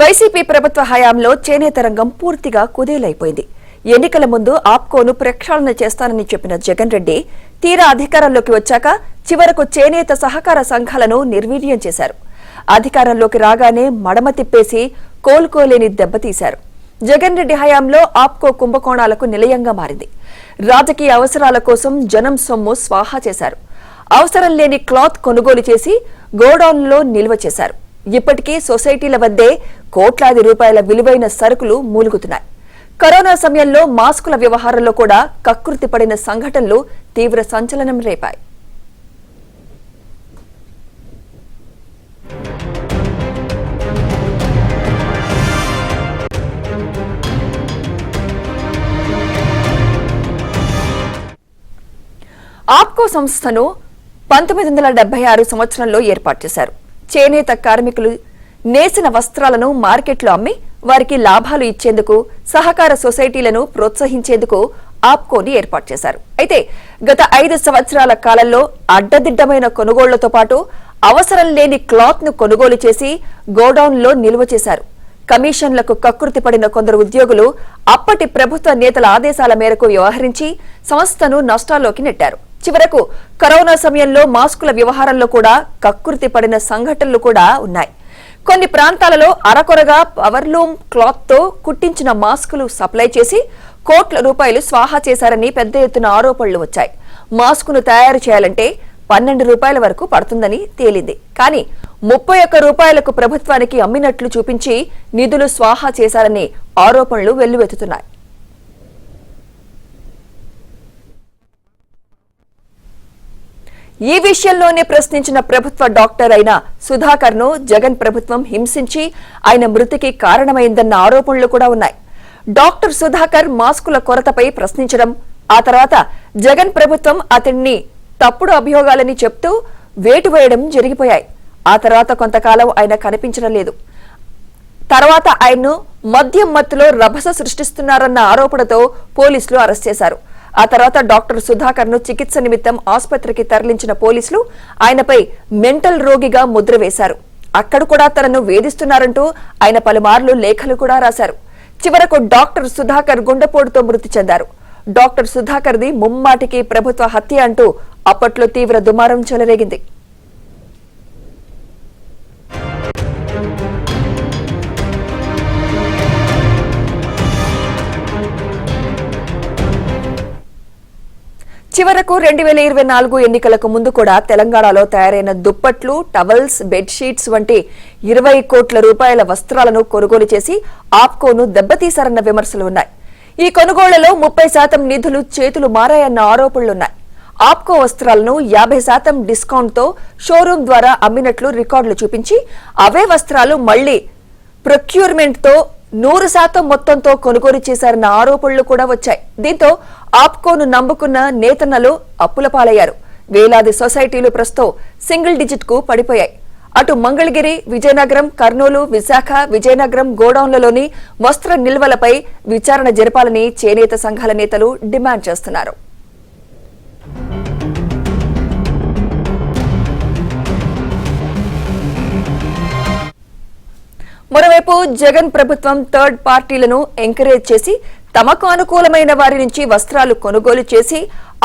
YCP ప్రభుత్వ హయాంలో చేనేత రంగం పూర్తిగా కుదేలైపోయింది. ఎన్నికల ముందు ఆప్కోను ప్రక్షాళన చేస్తానని చెప్పిన జగన్ రెడ్డి తీరా అధికారంలోకి వచ్చాక చివరకు చేనేత సహకార సంఘాలను నిర్వీర్యం చేశారు. అధికారంలోకి రాగానే మడమ తిప్పేసి కోలుకోలేని దెబ్బతీశారు. జగన్ రెడ్డి హయాంలో ఆప్కో కుంభకోణాలకు నిలయంగా మారింది. రాజకీయ అవసరాల కోసం జనం సొమ్ము స్వాహా చేశారు. అవసరం లేని క్లాత్ కొనుగోలు చేసి గోడౌన్లో నిల్వ చేశారు. ఇప్పటికీ సొసైటీల వద్దే కోట్లాది రూపాయల విలువైన సరుకులు మూలుగుతున్నాయి. కరోనా సమయంలో మాస్కుల వ్యవహారంలో కూడా కకృతి పడిన సంఘటనలు తీవ్ర సంచలనం రేపాయి. ఆప్కో సంస్థను 1976 సంవత్సరంలో ఏర్పాటు చేశారు. చేనేత కార్మికులు నేసిన వస్త్రాలను మార్కెట్లో అమ్మి వారికి లాభాలు ఇచ్చేందుకు సహకార సొసైటీలను ప్రోత్సహించేందుకు ఆప్కోని ఏర్పాటు చేశారు. అయితే గత 5 సంవత్సరాల కాలంలో అడ్డదిడ్డమైన కొనుగోళ్లతో పాటు అవసరం లేని క్లాత్ ను కొనుగోలు చేసి గోడౌన్లో నిల్వ చేశారు. కమిషన్లకు కకృతి పడిన కొందరు ఉద్యోగులు అప్పటి ప్రభుత్వ నేతల ఆదేశాల మేరకు వ్యవహరించి సంస్థను నష్టాల్లోకి నెట్టారు. చివరకు కరోనా సమయంలో మాస్కుల వ్యవహారంలో కూడా కకృతి పడిన సంఘటనలు కూడా ఉన్నాయి. కొన్ని ప్రాంతాలలో అరకొరగా పవర్లూమ్ క్లాత్ తో కుట్టించిన మాస్కులు సప్లై చేసి కోట్ల రూపాయలు స్వాహా చేశారని పెద్ద ఎత్తున ఆరోపణలు వచ్చాయి. మాస్కును తయారు చేయాలంటే 12 రూపాయల వరకు పడుతుందని తేలింది. కానీ 31 రూపాయలకు ప్రభుత్వానికి అమ్మినట్లు చూపించి నిధులు స్వాహా చేశారని ఆరోపణలు వెల్లువెత్తుతున్నాయి. ఈ విషయంలోనే ప్రశ్నించిన ప్రభుత్వ డాక్టర్ అయిన సుధాకర్ ను జగన్ ప్రభుత్వం హింసించి ఆయన మృతికి కారణమైందన్న ఆరోపణలు కూడా ఉన్నాయి. డాక్టర్ సుధాకర్ మాస్కుల కొరతపై ప్రశ్నించడం, ఆ తర్వాత జగన్ ప్రభుత్వం అతన్ని తప్పుడు అభియోగాలని చెప్తూ వేటు వేయడం జరిగిపోయాయి. ఆ తర్వాత కొంతకాలం ఆయన కనిపించడం లేదు. తర్వాత ఆయన్ను మద్యం మత్తులో రభస సృష్టిస్తున్నారన్న ఆరోపణతో పోలీసులు అరెస్ట్ చేశారు. ఆ తర్వాత డాక్టర్ సుధాకర్ ను చికిత్స నిమిత్తం ఆసుపత్రికి తరలించిన పోలీసులు ఆయనపై మెంటల్ రోగిగా ముద్ర వేశారు. అక్కడ కూడా తనను వేధిస్తున్నారంటూ ఆయన పలుమార్లు లేఖలు కూడా రాశారు. చివరకు డాక్టర్ సుధాకర్ గుండెపోటుతో మృతి చెందారు. డాక్టర్ సుధాకర్ది ముమ్మాటికి ప్రభుత్వ హత్య అంటూ అప్పట్లో తీవ్ర దుమారం చెలరేగింది. చివరకు 2024 ఎన్నికలకు ముందు కూడా తెలంగాణలో తయారైన దుప్పట్లు, టవల్స్, బెడ్షీట్స్ వంటి 20 కోట్ల రూపాయల వస్త్రాలను కొనుగోలు చేసి ఆప్కోను దెబ్బతీశారన్న విమర్శలు ఉన్నాయి. ఈ కొనుగోళ్లలో 30% నిధులు చేతులు మారాయన్న ఆరోపణలున్నాయి. ఆప్కో వస్త్రాలను 50% డిస్కౌంట్ తో షోరూం ద్వారా అమ్మినట్లు రికార్డులు చూపించి అవే వస్త్రాలు మళ్లీ ప్రొక్యూర్మెంట్ తో 100% మొత్తంతో కొనుగోలు చేశారన్న ఆరోపణలు కూడా వచ్చాయి. దీంతో ఆప్కోను నమ్ముకున్న నేతన్నలు అప్పుల పాలయ్యారు. వేలాది సొసైటీలు ప్రస్తుతం సింగిల్ డిజిట్ కు పడిపోయాయి. అటు మంగళగిరి, విజయనగరం, కర్నూలు, విశాఖ, విజయనగరం గోడౌన్లలోని వస్త్ర నిల్వలపై విచారణ జరపాలని చేనేత సంఘాల నేతలు డిమాండ్ చేస్తున్నారు. మరోవైపు జగన్ ప్రభుత్వం థర్డ్ పార్టీలను ఎంకరేజ్ చేసి తమకు అనుకూలమైన వారి నుంచి వస్త్రాలు కొనుగోలు చేసి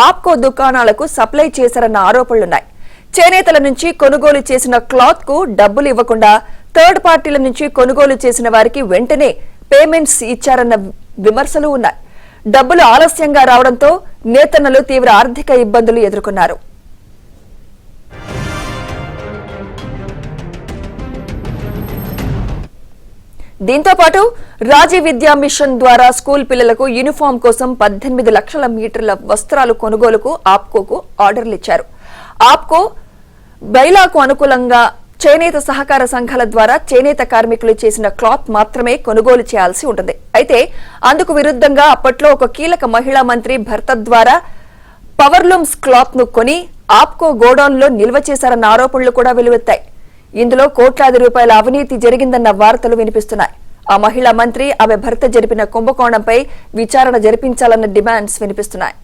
ఆప్కో దుకాణాలకు సప్లై చేశారన్న ఆరోపణలున్నాయి. చేనేతల నుంచి కొనుగోలు చేసిన క్లాత్ కు డబ్బులు ఇవ్వకుండా థర్డ్ పార్టీల నుంచి కొనుగోలు చేసిన వారికి వెంటనే పేమెంట్స్ ఇచ్చారన్న విమర్శలు ఉన్నాయి. డబ్బులు ఆలస్యంగా రావడంతో నేతన్నలు తీవ్ర ఆర్థిక ఇబ్బందులు ఎదుర్కొన్నారు. దీంతో పాటు రాజీవ్ విద్యా మిషన్ ద్వారా స్కూల్ పిల్లలకు యూనిఫామ్ కోసం 18 లక్షల మీటర్ల వస్త్రాలు కొనుగోలుకు ఆప్కోకు ఆర్డర్లు ఇచ్చారు. ఆప్కో బైలాకు అనుకూలంగా చేనేత సహకార సంఘాల ద్వారా చేనేత కార్మికులు చేసిన క్లాత్ మాత్రమే కొనుగోలు చేయాల్సి ఉంటుంది. అయితే అందుకు విరుద్ధంగా అప్పట్లో ఒక కీలక మహిళా మంత్రి భర్త ద్వారా పవర్లూమ్స్ క్లాత్ ను కొని ఆప్కో గోడౌన్లో నిల్వ చేశారన్న ఆరోపణలు కూడా వెలువెత్తాయి. ఇందులో కోట్లాది రూపాయల అవినీతి జరిగిందన్న వార్తలు వినిపిస్తున్నాయి. ఆ మహిళా మంత్రి, ఆమె భర్త జరిపిన కుంభకోణంపై విచారణ జరిపించాలన్న డిమాండ్స్ వినిపిస్తున్నాయి.